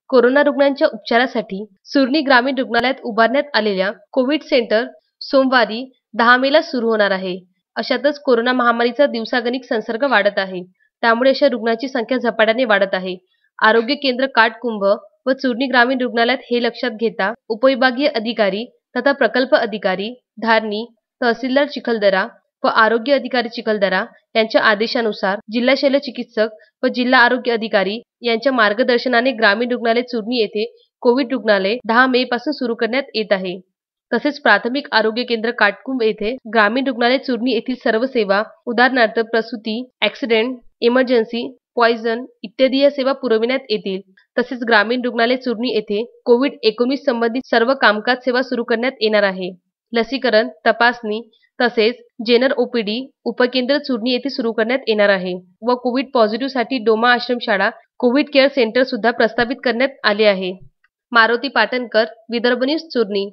Corona रुग्णांच्या उपचारासाठी सुरनी ग्रामीण रुग्णालयात उभारण्यात आलेल्या कोविड सेंटर सोमवारी 10 मेला सुरू होणार आहे. अशातच कोरोना महामारीचा दिवसागणिक संसर्ग वाढत आहे. त्यामुळे अशा रुग्णांची संख्या झपाट्याने वाढत आहे. आरोग्य केंद्र काटकुंभ व चुरणी ग्रामीण रुग्णालयात हे लक्षात घेता उपविभागीय अधिकारी तथा प्रकल्प अधिकारी, धारणी, तहसीलदार चिखलदरा व आरोग्य अधिकारी चिखलदरा यांच्या आदेशानुसार जिल्हा शल्य चिकित्सक व जिल्हा आरोग्य अधिकारी यांच्या मार्गदर्शनाने ग्रामीण रुग्णालय चुरणी येथे कोविड रुग्णालय 10 मे पासून सुरू करण्यात येत आहे. तसेच प्राथमिक आरोग्य केंद्र काटकुंभ येथे ग्रामीण रुग्णालय चुरणी येथील सर्व सेवा उदाहरणार्थ प्रसूती, ॲक्सिडेंट, इमर्जन्सी, पॉयझन इत्यादी या सेवा पुरविण्यात येतील. तसेच ग्रामीण रुग्णालय चुरणी येथे कोविड-19 संबंधित सर्व कामकाज सेवा सुरू करण्यात येणार आहे. लसीकरण, तपासणी तसेच जेनर ओपीडी उपकेंद्र चुरणी येथे सुरू करण्यात येणार आहे व कोविड पॉझिटिव्हसाठी डोमा आश्रमशाळा कोविड केअर सेंटर सुद्धा प्रस्थापित करण्यात आले आहे. मारुती पाटणकर, विदर्भ न्यूज, चुरणी.